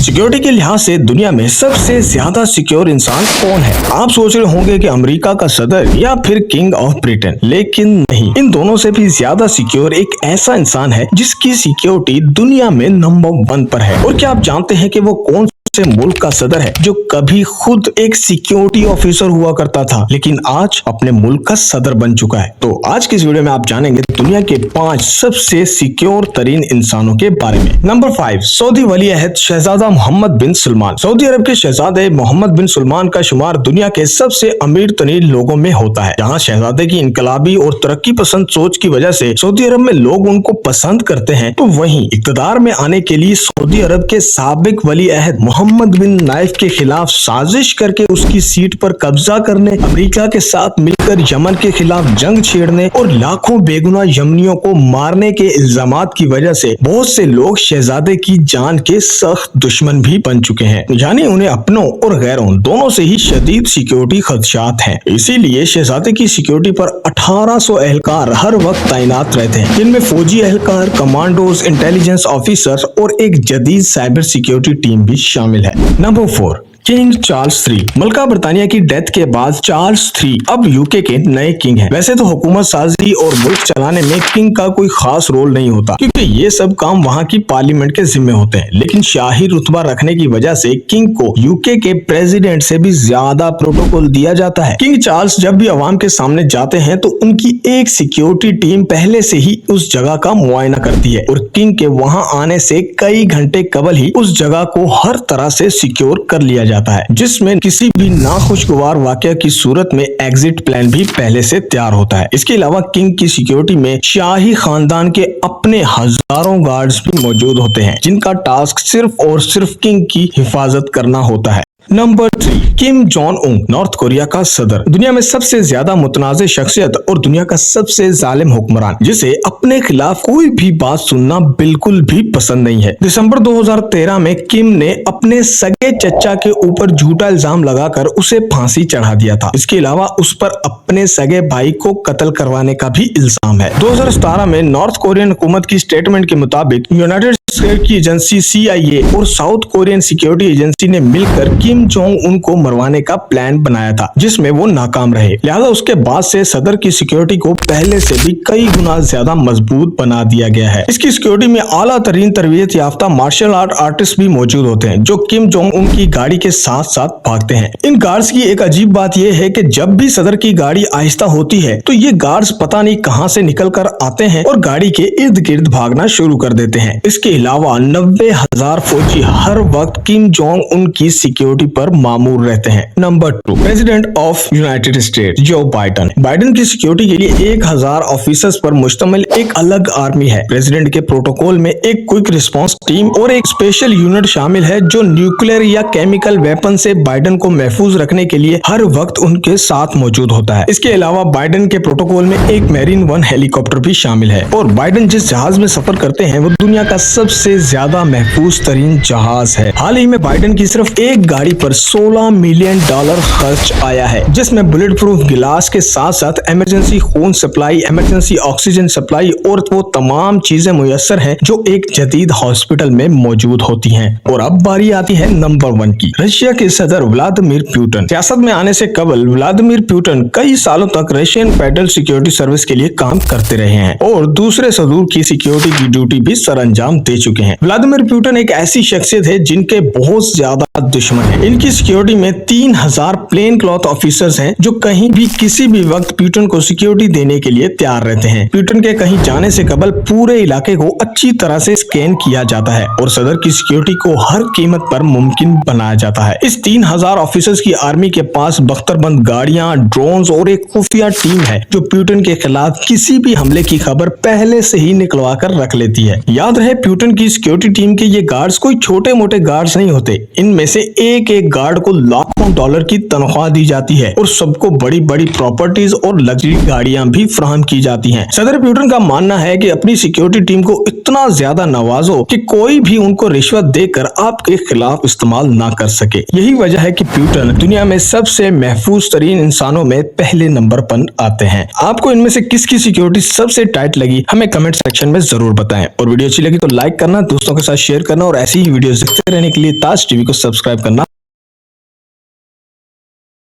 Security के लिहाज से दुनिया में सबसे ज्यादा सिक्योर इंसान कौन है? आप सोच रहे होंगे कि अमेरिका का सदर या फिर किंग ऑफ ब्रिटेन, लेकिन नहीं, इन दोनों से भी ज्यादा सिक्योर एक ऐसा इंसान है जिसकी सिक्योरिटी दुनिया में नंबर 1 पर है। और क्या आप जानते हैं कि वो कौन से मुल्क का सदर है जो कभी खुद एक सिक्योरिटी ऑफिसर हुआ करता था लेकिन आज अपने मुल्क का सदर बन चुका है? तो आज की इस वीडियो में आप जानेंगे दुनिया के 5 सबसे सिक्योर तरीन इंसानों के बारे में। नंबर 5, सऊदी वली अहद शहजादा मोहम्मद बिन सलमान। सऊदी अरब के शहजादे मोहम्मद बिन सलमान का शुमार दुनिया के सबसे अमीर तरीन लोगों में होता है। जहाँ शहजादे की इनकलाबी और तरक्की पसंद सोच की वजह से सऊदी अरब में लोग उनको पसंद करते हैं, तो वहीं इक्तदार में आने के लिए सऊदी अरब के साबिक वली अहद मोहम्मद बिन नाइफ के खिलाफ साजिश करके उसकी सीट पर कब्जा करने, अमेरिका के साथ मिलकर यमन के खिलाफ जंग छेड़ने और लाखों बेगुनाह यमनियों को मारने के इल्जामात की वजह से बहुत से लोग शहजादे की जान के सख्त दुश्मन भी बन चुके हैं। यानी उन्हें अपनों और गैरों दोनों से ही शदीद सिक्योरिटी खदशात हैं। इसीलिए शहजादे की सिक्योरिटी पर 1800 एहलकार हर वक्त तैनात रहते हैं, जिनमें फौजी एहलकार, कमांडोज, इंटेलिजेंस ऑफिसर्स और एक जदीद साइबर सिक्योरिटी टीम भी शामिल है। Number 4, king Charles III। मलका बरतानिया की डेथ के बाद चार्ल्स III अब यूके के नए किंग हैं। वैसे तो हुकूमत साजी और मुल्क चलाने में किंग का कोई खास रोल नहीं होता, क्योंकि ये सब काम वहाँ की पार्लियामेंट के जिम्मे होते हैं, लेकिन शाही रुतबा रखने की वजह से किंग को यूके के प्रेसिडेंट से भी ज्यादा प्रोटोकॉल दिया जाता है। किंग चार्ल्स जब भी अवाम के सामने जाते हैं तो उनकी एक सिक्योरिटी टीम पहले से ही उस जगह का मुआयना करती है और किंग के वहाँ आने से कई घंटे कबल ही उस जगह को हर तरह से सिक्योर कर लिया जाता है, जिसमें किसी भी नाखुशगवार वाकया की सूरत में एग्जिट प्लान भी पहले से तैयार होता है। इसके अलावा किंग की सिक्योरिटी में शाही खानदान के अपने हजारों गार्ड्स भी मौजूद होते हैं, जिनका टास्क सिर्फ और सिर्फ किंग की हिफाजत करना होता है। Number 3, Kim Jong Un, north Korea का सदर। दुनिया में सबसे ज्यादा मुतनाज़ शख्सियत और दुनिया का सबसे जालिम हुक्मरान, जिसे अपने खिलाफ कोई भी बात सुनना बिल्कुल भी पसंद नहीं है। दिसंबर 2013 में किम ने अपने सगे चचा के ऊपर झूठा इल्जाम लगाकर उसे फांसी चढ़ा दिया था। इसके अलावा उस पर अपने सगे भाई को कत्ल करवाने का भी इल्जाम है। 2017 में नॉर्थ कोरियन हुकूमत की स्टेटमेंट के मुताबिक यूनाइटेड स्टेट की एजेंसी CIA और साउथ कोरियन सिक्योरिटी एजेंसी ने मिलकर किम जोंग उन को मरवाने का प्लान बनाया था, जिसमें वो नाकाम रहे। लिहाजा उसके बाद से सदर की सिक्योरिटी को पहले से भी कई गुना ज्यादा मजबूत बना दिया गया है। इसकी सिक्योरिटी में आला तरीन तरबियत याफ्ता मार्शल आर्ट आर्टिस्ट भी मौजूद होते हैं, जो किम जोंग उन की गाड़ी के साथ साथ भागते हैं। इन गार्ड्स की एक अजीब बात यह है कि जब भी सदर की गाड़ी आहिस्ता होती है तो ये गार्ड्स पता नहीं कहां से निकल कर आते हैं और गाड़ी के इर्द गिर्द भागना शुरू कर देते हैं। इसके अलावा 90,000 फौजी हर वक्त किम जोंग उन की सिक्योरिटी पर मामूर रहते हैं। Number 2, president of United state जो बाइडन। बाइडन की सिक्योरिटी के लिए 1000 ऑफिसर्स पर मुश्तमिल एक अलग आर्मी है। प्रेसिडेंट के प्रोटोकॉल में एक क्विक रिस्पांस टीम और एक स्पेशल यूनिट शामिल है, जो न्यूक्लियर या केमिकल वेपन से बाइडन को महफूज रखने के लिए हर वक्त उनके साथ मौजूद होता है। इसके अलावा बाइडन के प्रोटोकॉल में एक मैरीन 1 हेलीकॉप्टर भी शामिल है और बाइडन जिस जहाज में सफर करते हैं वो दुनिया का सबसे ज्यादा महफूज तरीन जहाज है। हाल ही में बाइडन की सिर्फ एक गाड़ी पर $16 मिलियन खर्च आया है, जिसमें बुलेट प्रूफ गिलास के साथ साथ इमरजेंसी खून सप्लाई, इमरजेंसी ऑक्सीजन सप्लाई और वो तमाम चीजें मुयस्सर हैं जो एक जदीद हॉस्पिटल में मौजूद होती हैं। और अब बारी आती है नंबर 1 की, रशिया के सदर व्लादिमीर पुतिन। सियासत में आने से कबल व्लादिमीर पुतिन कई सालों तक रशियन फेडरल सिक्योरिटी सर्विस के लिए काम करते रहे हैं और दूसरे सदूर की सिक्योरिटी की ड्यूटी भी सरअंजाम दे चुके हैं। व्लादिमीर पुतिन एक ऐसी शख्सियत है जिनके बहुत ज्यादा दुश्मन है। इनकी सिक्योरिटी में 3000 प्लेन क्लॉथ ऑफिसर्स हैं, जो कहीं भी किसी भी वक्त पुतिन को सिक्योरिटी देने के लिए तैयार रहते हैं। पुतिन के कहीं जाने से कबल पूरे इलाके को अच्छी तरह से स्कैन किया जाता है और सदर की सिक्योरिटी को हर कीमत पर मुमकिन बनाया जाता है। इस 3000 ऑफिसर्स की आर्मी के पास बख्तरबंद गाड़ियां, ड्रोन्स और एक खुफिया टीम है, जो पुतिन के खिलाफ किसी भी हमले की खबर पहले से ही निकलवा कर रख लेती है। याद रहे, पुतिन की सिक्योरिटी टीम के ये गार्ड्स कोई छोटे मोटे गार्ड्स नहीं होते। इनमें से एक एक गार्ड को लाखों डॉलर की तनख्वाह दी जाती है और सबको बड़ी बड़ी प्रॉपर्टीज और लग्जरी गाड़ियां भी फराहम की जाती हैं। सदर पुतिन का मानना है कि अपनी सिक्योरिटी टीम को इतना ज्यादा नवाजो कि कोई भी उनको रिश्वत देकर आपके खिलाफ इस्तेमाल ना कर सके। यही वजह है कि पुतिन दुनिया में सबसे महफूज तरीन इंसानों में पहले नंबर पर आते हैं। आपको इनमें से किसकी सिक्योरिटी सबसे टाइट लगी हमें कमेंट सेक्शन में जरूर बताएं, और वीडियो अच्छी लगी तो लाइक करना, दोस्तों के साथ शेयर करना और ऐसी ही वीडियो देखते रहने के लिए ताज टीवी को सब्सक्राइब करना